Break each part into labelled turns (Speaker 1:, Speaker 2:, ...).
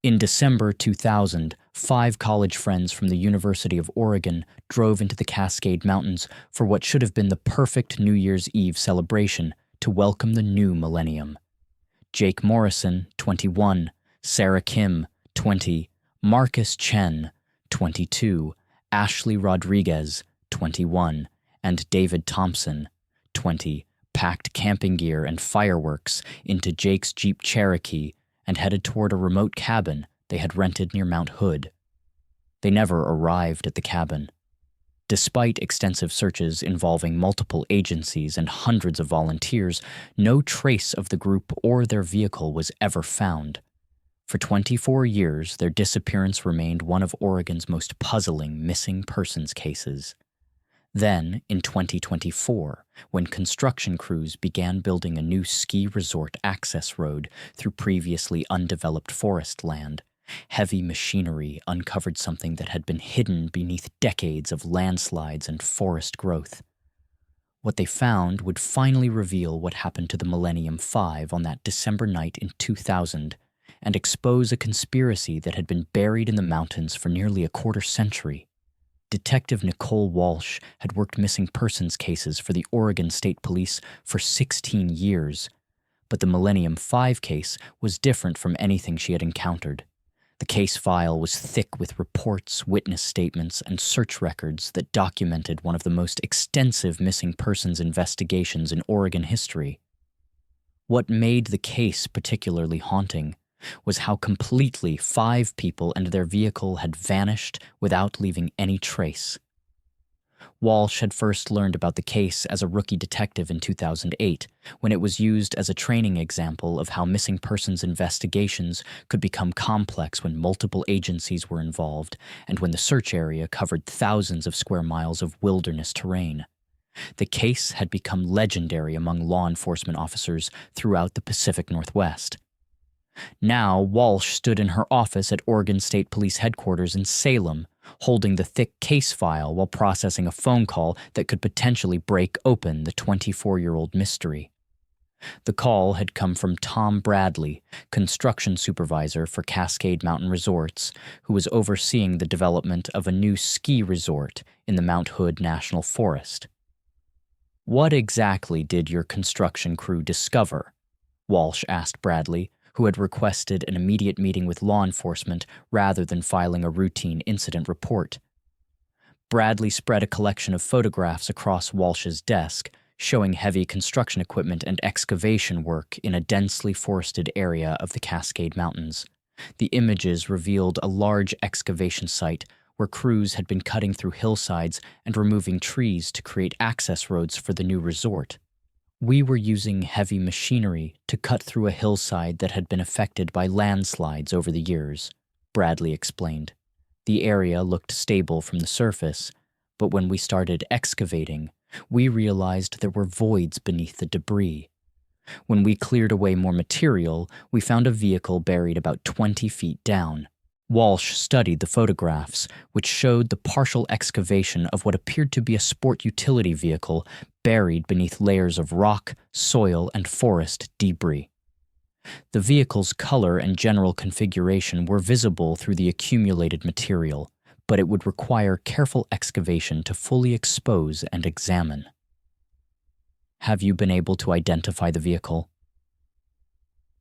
Speaker 1: In December 2000, 5 college friends from the University of Oregon drove into the Cascade Mountains for what should have been the perfect New Year's Eve celebration to welcome the new millennium. Jake Morrison, 21, Sarah Kim, 20, Marcus Chen, 22, Ashley Rodriguez, 21, and David Thompson, 20, packed camping gear and fireworks into Jake's Jeep Cherokee and headed toward a remote cabin they had rented near Mount Hood. They never arrived at the cabin. Despite extensive searches involving multiple agencies and hundreds of volunteers, no trace of the group or their vehicle was ever found. For 24 years, their disappearance remained one of Oregon's most puzzling missing persons cases. Then, in 2024, when construction crews began building a new ski resort access road through previously undeveloped forest land, heavy machinery uncovered something that had been hidden beneath decades of landslides and forest growth. What they found would finally reveal what happened to the Millennium Five on that December night in 2000 and expose a conspiracy that had been buried in the mountains for nearly a quarter-century. Detective Nicole Walsh had worked missing persons cases for the Oregon State Police for 16 years, but the Millennium Five case was different from anything she had encountered. The case file was thick with reports, witness statements, and search records that documented one of the most extensive missing persons investigations in Oregon history. What made the case particularly haunting was how completely 5 people and their vehicle had vanished without leaving any trace. Walsh had first learned about the case as a rookie detective in 2008, when it was used as a training example of how missing persons investigations could become complex when multiple agencies were involved and when the search area covered thousands of square miles of wilderness terrain. The case had become legendary among law enforcement officers throughout the Pacific Northwest. Now, Walsh stood in her office at Oregon State Police headquarters in Salem, holding the thick case file while processing a phone call that could potentially break open the 24-year-old mystery. The call had come from Tom Bradley, construction supervisor for Cascade Mountain Resorts, who was overseeing the development of a new ski resort in the Mount Hood National Forest. "What exactly did your construction crew discover?" Walsh asked Bradley, who had requested an immediate meeting with law enforcement rather than filing a routine incident report. Bradley spread a collection of photographs across Walsh's desk, showing heavy construction equipment and excavation work in a densely forested area of the Cascade Mountains. The images revealed a large excavation site where crews had been cutting through hillsides and removing trees to create access roads for the new resort. "We were using heavy machinery to cut through a hillside that had been affected by landslides over the years," Bradley explained. "The area looked stable from the surface, but when we started excavating, we realized there were voids beneath the debris. When we cleared away more material, we found a vehicle buried about 20 feet down." Walsh studied the photographs, which showed the partial excavation of what appeared to be a sport utility vehicle buried beneath layers of rock, soil, and forest debris. The vehicle's color and general configuration were visible through the accumulated material, but it would require careful excavation to fully expose and examine. "Have you been able to identify the vehicle?"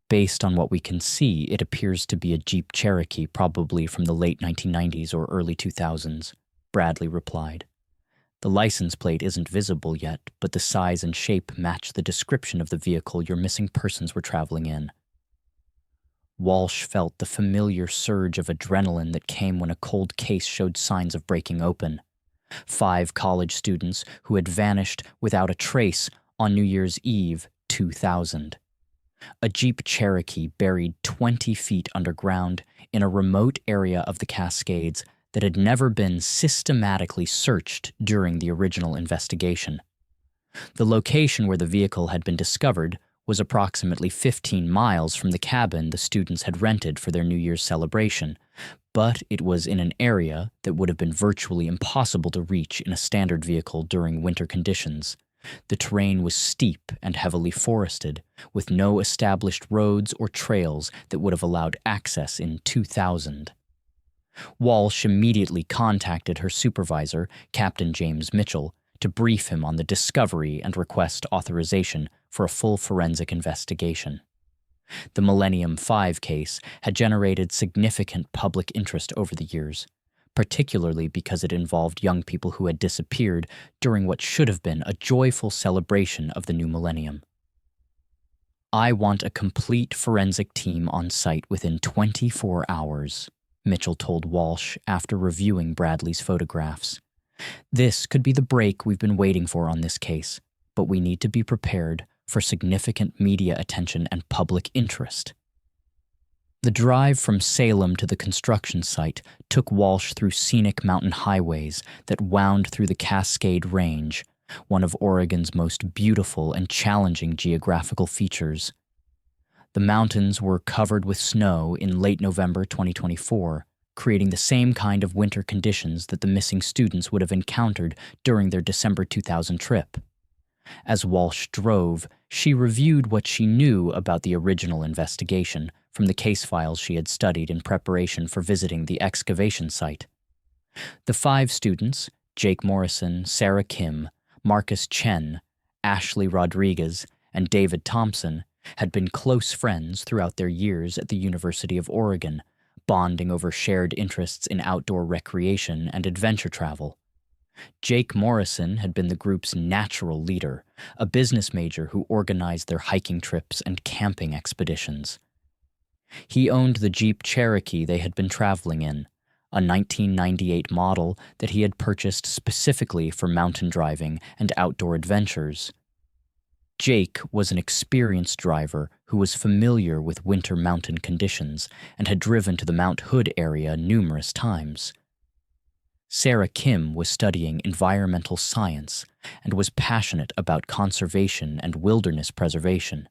Speaker 1: "Based on what we can see, it appears to be a Jeep Cherokee, probably from the late 1990s or early 2000s, Bradley replied. "The license plate isn't visible yet, but the size and shape match the description of the vehicle your missing persons were traveling in." Walsh felt the familiar surge of adrenaline that came when a cold case showed signs of breaking open. 5 college students who had vanished without a trace on New Year's Eve 2000. A Jeep Cherokee buried 20 feet underground in a remote area of the Cascades that had never been systematically searched during the original investigation. The location where the vehicle had been discovered was approximately 15 miles from the cabin the students had rented for their New Year's celebration, but it was in an area that would have been virtually impossible to reach in a standard vehicle during winter conditions, The terrain was steep and heavily forested, with no established roads or trails that would have allowed access in 2000. Walsh immediately contacted her supervisor, Captain James Mitchell, to brief him on the discovery and request authorization for a full forensic investigation. The Millennium Five case had generated significant public interest over the years, particularly because it involved young people who had disappeared during what should have been a joyful celebration of the new millennium. "I want a complete forensic team on site within 24 hours, Mitchell told Walsh after reviewing Bradley's photographs. "This could be the break we've been waiting for on this case, but we need to be prepared for significant media attention and public interest." The drive from Salem to the construction site took Walsh through scenic mountain highways that wound through the Cascade Range, one of Oregon's most beautiful and challenging geographical features. The mountains were covered with snow in late November 2024, creating the same kind of winter conditions that the missing students would have encountered during their December 2000 trip. As Walsh drove, she reviewed what she knew about the original investigation from the case files she had studied in preparation for visiting the excavation site. The 5 students, Jake Morrison, Sarah Kim, Marcus Chen, Ashley Rodriguez, and David Thompson, had been close friends throughout their years at the University of Oregon, bonding over shared interests in outdoor recreation and adventure travel. Jake Morrison had been the group's natural leader, a business major who organized their hiking trips and camping expeditions. He owned the Jeep Cherokee they had been traveling in, a 1998 model that he had purchased specifically for mountain driving and outdoor adventures. Jake was an experienced driver who was familiar with winter mountain conditions and had driven to the Mount Hood area numerous times. Sarah Kim was studying environmental science and was passionate about conservation and wilderness preservation.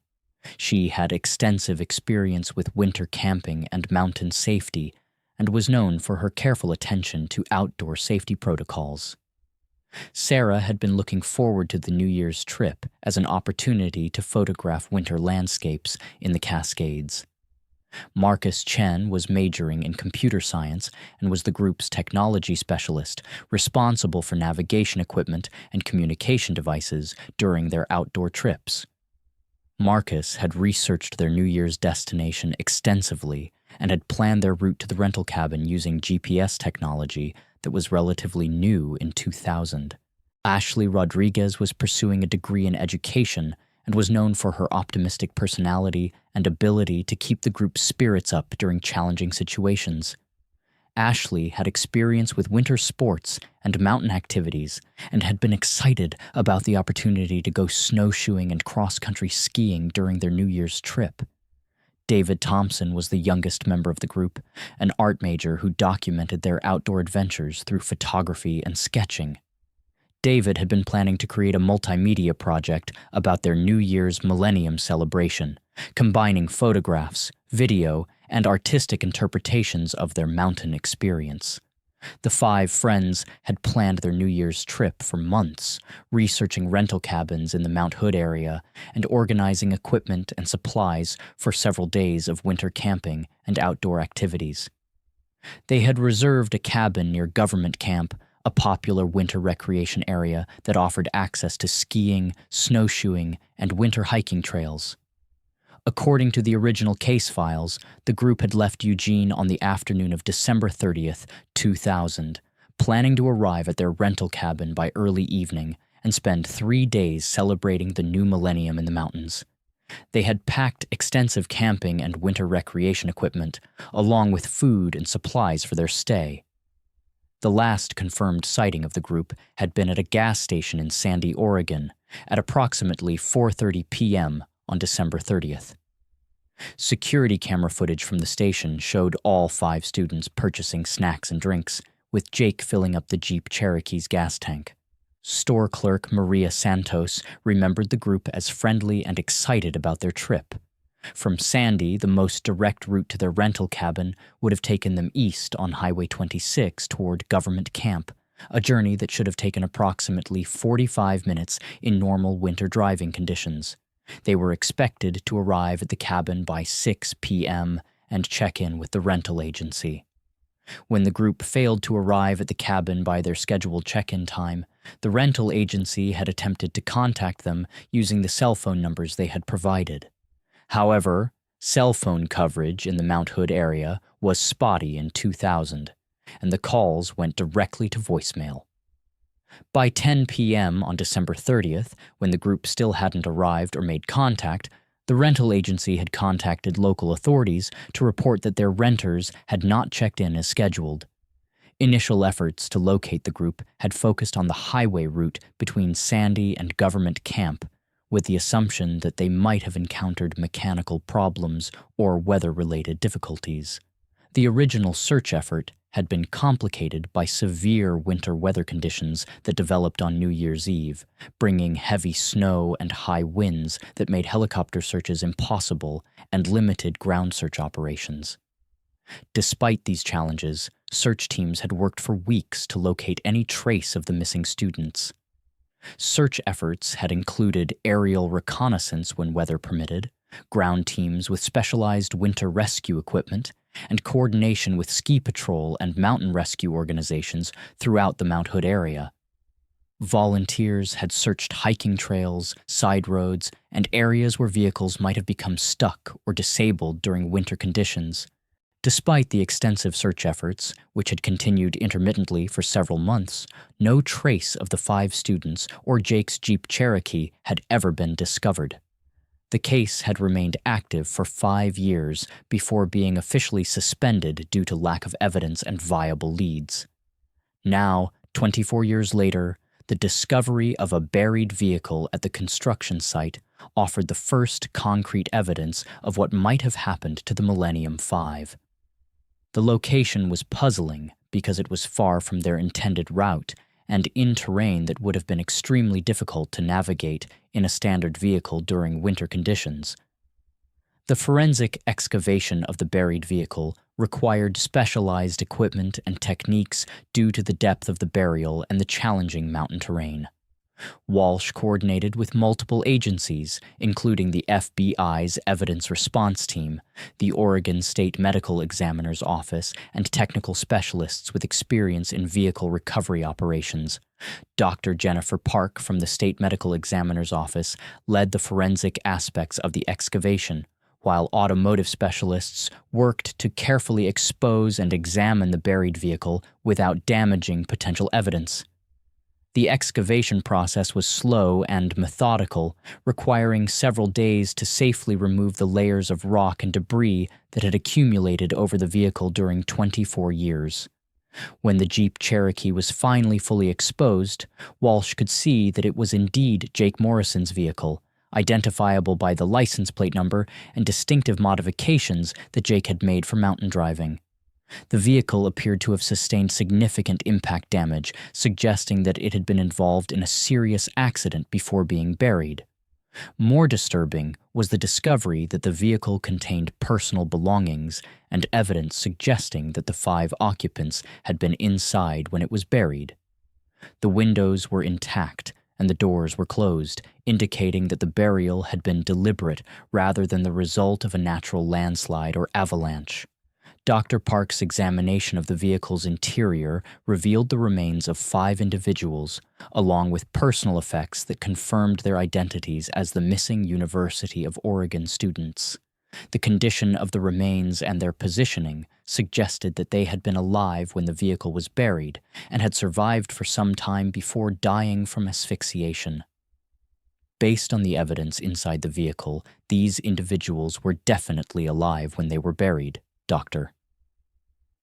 Speaker 1: She had extensive experience with winter camping and mountain safety and was known for her careful attention to outdoor safety protocols. Sarah had been looking forward to the New Year's trip as an opportunity to photograph winter landscapes in the Cascades. Marcus Chen was majoring in computer science and was the group's technology specialist, responsible for navigation equipment and communication devices during their outdoor trips. Marcus had researched their New Year's destination extensively and had planned their route to the rental cabin using GPS technology that was relatively new in 2000. Ashley Rodriguez was pursuing a degree in education and was known for her optimistic personality and ability to keep the group's spirits up during challenging situations. Ashley had experience with winter sports and mountain activities and had been excited about the opportunity to go snowshoeing and cross-country skiing during their New Year's trip. David Thompson was the youngest member of the group, an art major who documented their outdoor adventures through photography and sketching. David had been planning to create a multimedia project about their New Year's Millennium celebration, combining photographs, video, and artistic interpretations of their mountain experience. The 5 friends had planned their New Year's trip for months, researching rental cabins in the Mount Hood area and organizing equipment and supplies for several days of winter camping and outdoor activities. They had reserved a cabin near Government Camp, a popular winter recreation area that offered access to skiing, snowshoeing, and winter hiking trails. According to the original case files, the group had left Eugene on the afternoon of December 30th, 2000, planning to arrive at their rental cabin by early evening and spend 3 days celebrating the new millennium in the mountains. They had packed extensive camping and winter recreation equipment, along with food and supplies for their stay. The last confirmed sighting of the group had been at a gas station in Sandy, Oregon, at approximately 4:30 p.m. on December 30th. Security camera footage from the station showed all 5 students purchasing snacks and drinks, with Jake filling up the Jeep Cherokee's gas tank. Store clerk Maria Santos remembered the group as friendly and excited about their trip. From Sandy, the most direct route to their rental cabin would have taken them east on Highway 26 toward Government Camp, a journey that should have taken approximately 45 minutes in normal winter driving conditions. They were expected to arrive at the cabin by 6 p.m. and check in with the rental agency. When the group failed to arrive at the cabin by their scheduled check-in time, the rental agency had attempted to contact them using the cell phone numbers they had provided. However, cell phone coverage in the Mount Hood area was spotty in 2000, and the calls went directly to voicemail. By 10 p.m. on December 30th, when the group still hadn't arrived or made contact, the rental agency had contacted local authorities to report that their renters had not checked in as scheduled. Initial efforts to locate the group had focused on the highway route between Sandy and Government Camp, with the assumption that they might have encountered mechanical problems or weather-related difficulties. The original search effort had been complicated by severe winter weather conditions that developed on New Year's Eve, bringing heavy snow and high winds that made helicopter searches impossible and limited ground search operations. Despite these challenges, search teams had worked for weeks to locate any trace of the missing students. Search efforts had included aerial reconnaissance when weather permitted, ground teams with specialized winter rescue equipment, and coordination with ski patrol and mountain rescue organizations throughout the Mount Hood area. Volunteers had searched hiking trails, side roads, and areas where vehicles might have become stuck or disabled during winter conditions. Despite the extensive search efforts, which had continued intermittently for several months, no trace of the 5 students or Jake's Jeep Cherokee had ever been discovered. The case had remained active for 5 years before being officially suspended due to lack of evidence and viable leads. Now, 24 years later, the discovery of a buried vehicle at the construction site offered the first concrete evidence of what might have happened to the Millennium Five. The location was puzzling because it was far from their intended route and in terrain that would have been extremely difficult to navigate in a standard vehicle during winter conditions. The forensic excavation of the buried vehicle required specialized equipment and techniques due to the depth of the burial and the challenging mountain terrain. Walsh coordinated with multiple agencies, including the FBI's Evidence Response Team, the Oregon State Medical Examiner's Office, and technical specialists with experience in vehicle recovery operations. Dr. Jennifer Park from the State Medical Examiner's Office led the forensic aspects of the excavation, while automotive specialists worked to carefully expose and examine the buried vehicle without damaging potential evidence. The excavation process was slow and methodical, requiring several days to safely remove the layers of rock and debris that had accumulated over the vehicle during 24 years. When the Jeep Cherokee was finally fully exposed, Walsh could see that it was indeed Jake Morrison's vehicle, identifiable by the license plate number and distinctive modifications that Jake had made for mountain driving. The vehicle appeared to have sustained significant impact damage, suggesting that it had been involved in a serious accident before being buried. More disturbing was the discovery that the vehicle contained personal belongings and evidence suggesting that the 5 occupants had been inside when it was buried. The windows were intact and the doors were closed, indicating that the burial had been deliberate rather than the result of a natural landslide or avalanche. Dr. Park's examination of the vehicle's interior revealed the remains of 5 individuals, along with personal effects that confirmed their identities as the missing University of Oregon students. The condition of the remains and their positioning suggested that they had been alive when the vehicle was buried and had survived for some time before dying from asphyxiation. Based on the evidence inside the vehicle, these individuals were definitely alive when they were buried, Dr.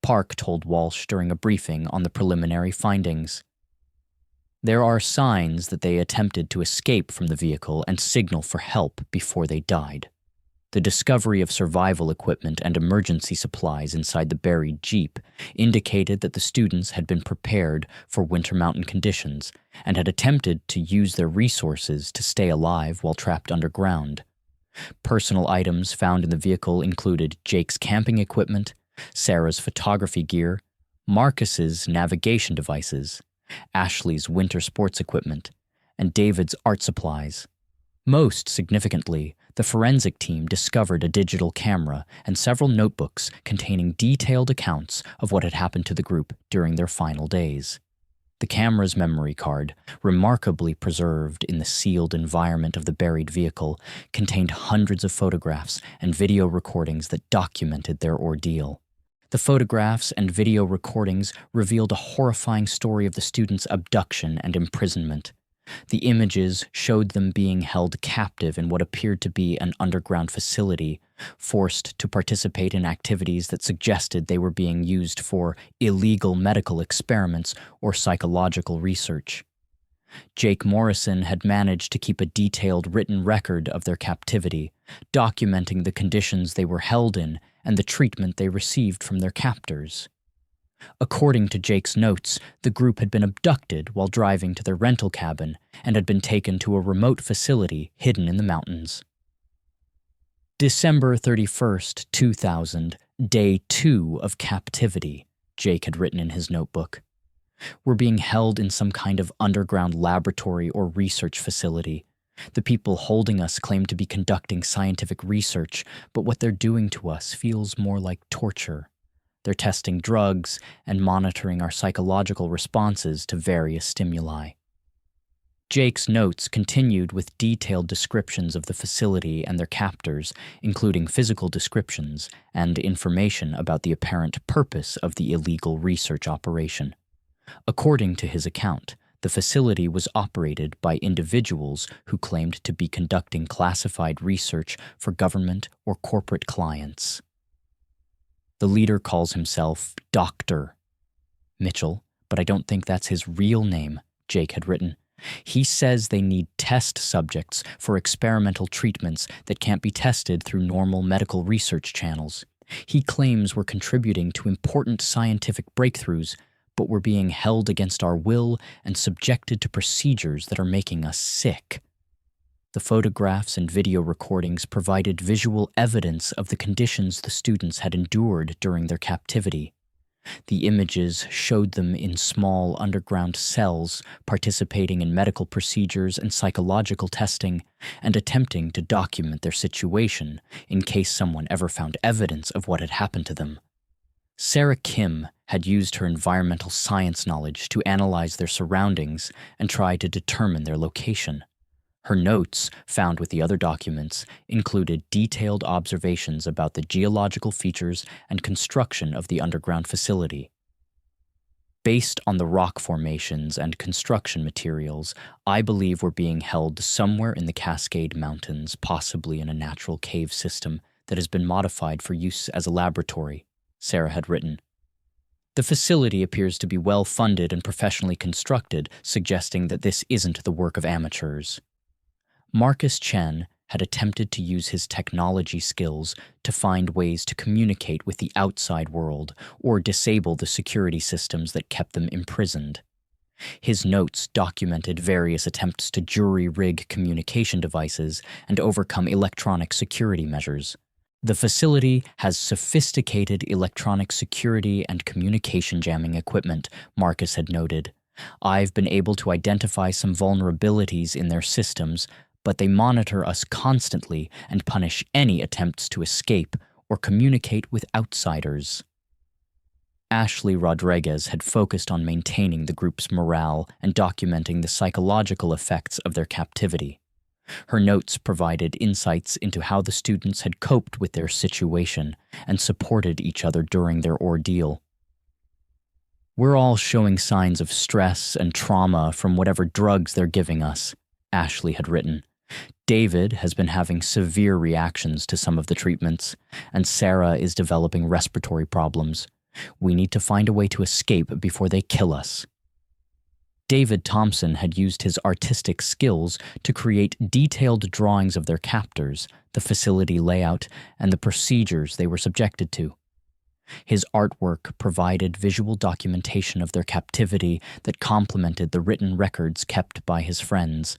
Speaker 1: Park told Walsh during a briefing on the preliminary findings. There are signs that they attempted to escape from the vehicle and signal for help before they died. The discovery of survival equipment and emergency supplies inside the buried Jeep indicated that the students had been prepared for winter mountain conditions and had attempted to use their resources to stay alive while trapped underground. Personal items found in the vehicle included Jake's camping equipment, Sarah's photography gear, Marcus's navigation devices, Ashley's winter sports equipment, and David's art supplies. Most significantly, the forensic team discovered a digital camera and several notebooks containing detailed accounts of what had happened to the group during their final days. The camera's memory card, remarkably preserved in the sealed environment of the buried vehicle, contained hundreds of photographs and video recordings that documented their ordeal. The photographs and video recordings revealed a horrifying story of the students' abduction and imprisonment. The images showed them being held captive in what appeared to be an underground facility, forced to participate in activities that suggested they were being used for illegal medical experiments or psychological research. Jake Morrison had managed to keep a detailed written record of their captivity, documenting the conditions they were held in and the treatment they received from their captors. According to Jake's notes, the group had been abducted while driving to their rental cabin and had been taken to a remote facility hidden in the mountains. December 31st, 2000, Day 2 of captivity, Jake had written in his notebook. We're being held in some kind of underground laboratory or research facility. The people holding us claim to be conducting scientific research, but what they're doing to us feels more like torture. They're testing drugs and monitoring our psychological responses to various stimuli. Jake's notes continued with detailed descriptions of the facility and their captors, including physical descriptions and information about the apparent purpose of the illegal research operation. According to his account, the facility was operated by individuals who claimed to be conducting classified research for government or corporate clients. The leader calls himself Dr. Mitchell, but I don't think that's his real name, Jake had written. He says they need test subjects for experimental treatments that can't be tested through normal medical research channels. He claims we're contributing to important scientific breakthroughs, but we're being held against our will and subjected to procedures that are making us sick. The photographs and video recordings provided visual evidence of the conditions the students had endured during their captivity. The images showed them in small underground cells, participating in medical procedures and psychological testing, and attempting to document their situation in case someone ever found evidence of what had happened to them. Sarah Kim had used her environmental science knowledge to analyze their surroundings and try to determine their location. Her notes, found with the other documents, included detailed observations about the geological features and construction of the underground facility. Based on the rock formations and construction materials, I believe we're being held somewhere in the Cascade Mountains, possibly in a natural cave system that has been modified for use as a laboratory, Sarah had written. The facility appears to be well-funded and professionally constructed, suggesting that this isn't the work of amateurs. Marcus Chen had attempted to use his technology skills to find ways to communicate with the outside world or disable the security systems that kept them imprisoned. His notes documented various attempts to jury-rig communication devices and overcome electronic security measures. The facility has sophisticated electronic security and communication jamming equipment, Marcus had noted. I've been able to identify some vulnerabilities in their systems, but they monitor us constantly and punish any attempts to escape or communicate with outsiders. Ashley Rodriguez had focused on maintaining the group's morale and documenting the psychological effects of their captivity. Her notes provided insights into how the students had coped with their situation and supported each other during their ordeal. We're all showing signs of stress and trauma from whatever drugs they're giving us, Ashley had written. David has been having severe reactions to some of the treatments, and Sarah is developing respiratory problems. We need to find a way to escape before they kill us. David Thompson had used his artistic skills to create detailed drawings of their captors, the facility layout, and the procedures they were subjected to. His artwork provided visual documentation of their captivity that complemented the written records kept by his friends.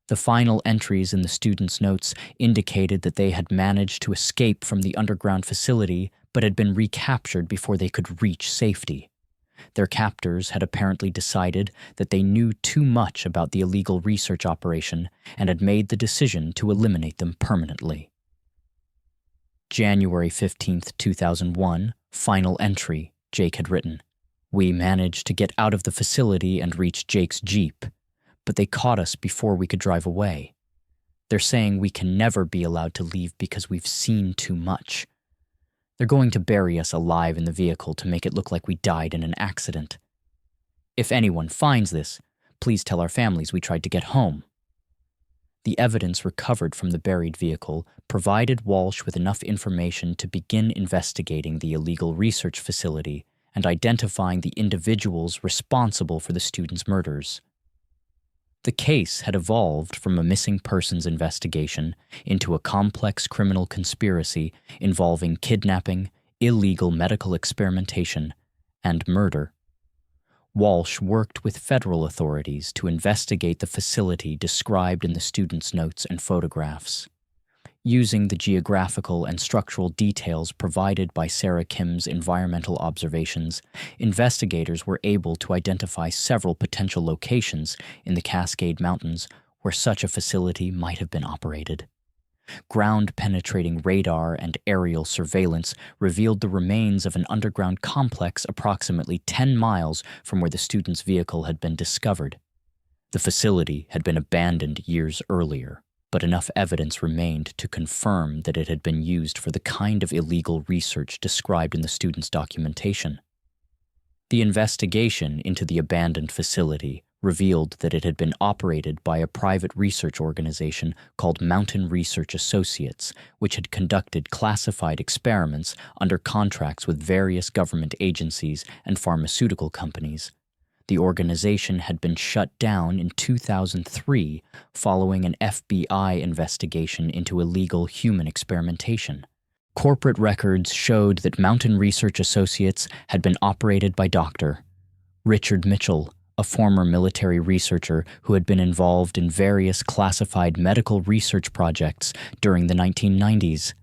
Speaker 1: The final entries in the students' notes indicated that they had managed to escape from the underground facility but had been recaptured before they could reach safety. Their captors had apparently decided that they knew too much about the illegal research operation and had made the decision to eliminate them permanently. January 15th, 2001, final entry, Jake had written. We managed to get out of the facility and reach Jake's Jeep, but they caught us before we could drive away. They're saying we can never be allowed to leave because we've seen too much. They're going to bury us alive in the vehicle to make it look like we died in an accident. If anyone finds this, please tell our families we tried to get home. The evidence recovered from the buried vehicle provided Walsh with enough information to begin investigating the illegal research facility and identifying the individuals responsible for the students' murders. The case had evolved from a missing persons investigation into a complex criminal conspiracy involving kidnapping, illegal medical experimentation, and murder. Walsh worked with federal authorities to investigate the facility described in the students' notes and photographs. Using the geographical and structural details provided by Sarah Kim's environmental observations, investigators were able to identify several potential locations in the Cascade Mountains where such a facility might have been operated. Ground-penetrating radar and aerial surveillance revealed the remains of an underground complex approximately 10 miles from where the student's vehicle had been discovered. The facility had been abandoned years earlier, but enough evidence remained to confirm that it had been used for the kind of illegal research described in the student's documentation. The investigation into the abandoned facility revealed that it had been operated by a private research organization called Mountain Research Associates, which had conducted classified experiments under contracts with various government agencies and pharmaceutical companies. The organization had been shut down in 2003 following an FBI investigation into illegal human experimentation. Corporate records showed that Mountain Research Associates had been operated by Dr. Richard Mitchell, a former military researcher who had been involved in various classified medical research projects during the 1990s.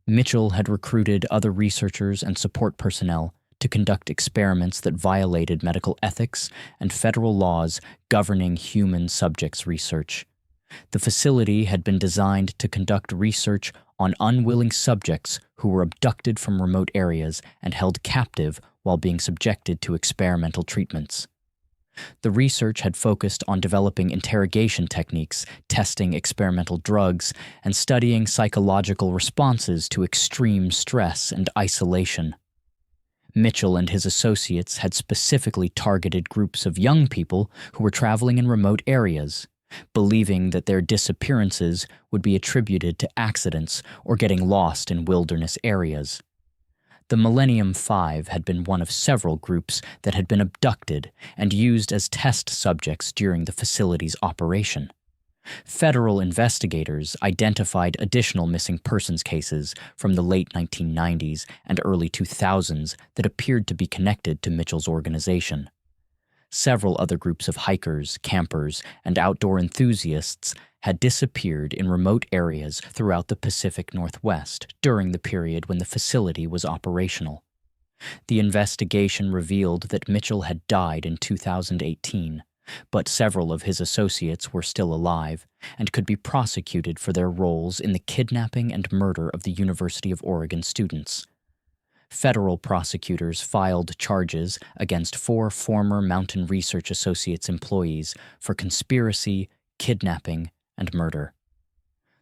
Speaker 1: Mitchell had recruited other researchers and support personnel to conduct experiments that violated medical ethics and federal laws governing human subjects research. The facility had been designed to conduct research on unwilling subjects who were abducted from remote areas and held captive while being subjected to experimental treatments. The research had focused on developing interrogation techniques, testing experimental drugs, and studying psychological responses to extreme stress and isolation. Mitchell and his associates had specifically targeted groups of young people who were traveling in remote areas, believing that their disappearances would be attributed to accidents or getting lost in wilderness areas. The Millennium Five had been one of several groups that had been abducted and used as test subjects during the facility's operation. Federal investigators identified additional missing persons cases from the late 1990s and early 2000s that appeared to be connected to Mitchell's organization. Several other groups of hikers, campers, and outdoor enthusiasts had disappeared in remote areas throughout the Pacific Northwest during the period when the facility was operational. The investigation revealed that Mitchell had died in 2018, but several of his associates were still alive and could be prosecuted for their roles in the kidnapping and murder of the University of Oregon students. Federal prosecutors filed charges against 4 former Mountain Research Associates employees for conspiracy, kidnapping, and murder.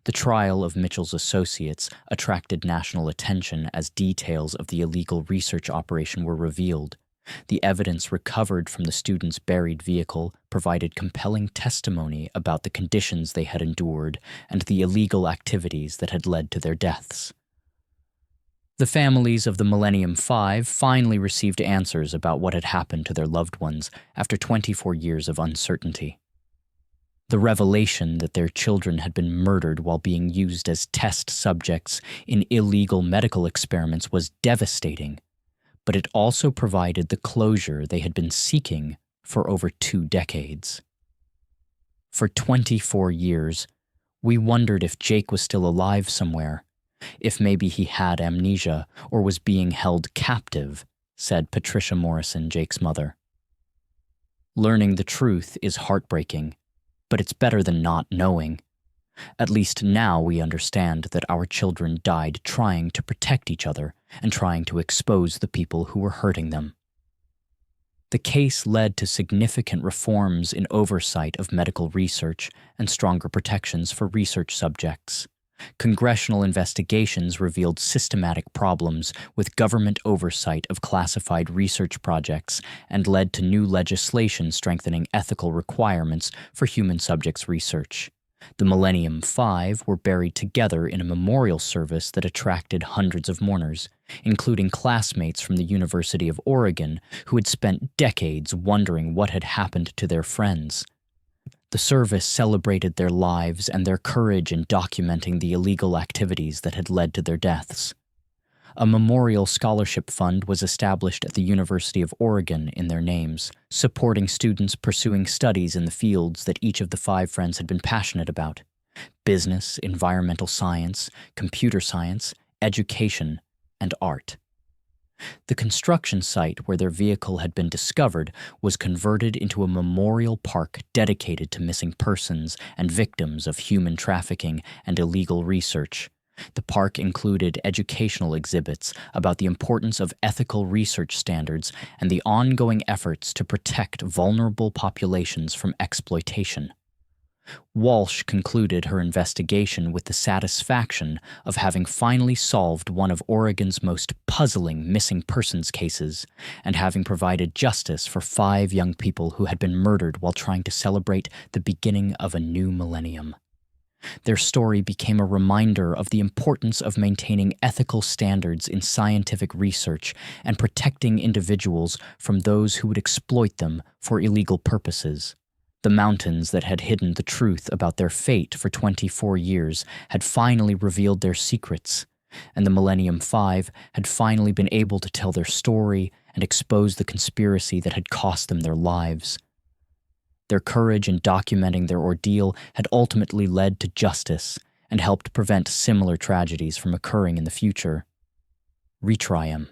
Speaker 1: The trial of Mitchell's associates attracted national attention as details of the illegal research operation were revealed. The evidence recovered from the students' buried vehicle provided compelling testimony about the conditions they had endured and the illegal activities that had led to their deaths. The families of the Millennium Five finally received answers about what had happened to their loved ones after 24 years of uncertainty. The revelation that their children had been murdered while being used as test subjects in illegal medical experiments was devastating, but it also provided the closure they had been seeking for over 2 decades. For 24 years, we wondered if Jake was still alive somewhere, if maybe he had amnesia or was being held captive, said Patricia Morrison, Jake's mother. Learning the truth is heartbreaking, but it's better than not knowing. At least now we understand that our children died trying to protect each other and trying to expose the people who were hurting them. The case led to significant reforms in oversight of medical research and stronger protections for research subjects. Congressional investigations revealed systematic problems with government oversight of classified research projects and led to new legislation strengthening ethical requirements for human subjects research. The Millennium Five were buried together in a memorial service that attracted hundreds of mourners, including classmates from the University of Oregon who had spent decades wondering what had happened to their friends. The service celebrated their lives and their courage in documenting the illegal activities that had led to their deaths. A memorial scholarship fund was established at the University of Oregon in their names, supporting students pursuing studies in the fields that each of the five friends had been passionate about: business, environmental science, computer science, education, and art. The construction site where their vehicle had been discovered was converted into a memorial park dedicated to missing persons and victims of human trafficking and illegal research. The park included educational exhibits about the importance of ethical research standards and the ongoing efforts to protect vulnerable populations from exploitation. Walsh concluded her investigation with the satisfaction of having finally solved one of Oregon's most puzzling missing persons cases and having provided justice for 5 young people who had been murdered while trying to celebrate the beginning of a new millennium. Their story became a reminder of the importance of maintaining ethical standards in scientific research and protecting individuals from those who would exploit them for illegal purposes. The mountains that had hidden the truth about their fate for 24 years had finally revealed their secrets, and the Millennium Five had finally been able to tell their story and expose the conspiracy that had cost them their lives. Their courage in documenting their ordeal had ultimately led to justice and helped prevent similar tragedies from occurring in the future. Retry 'em.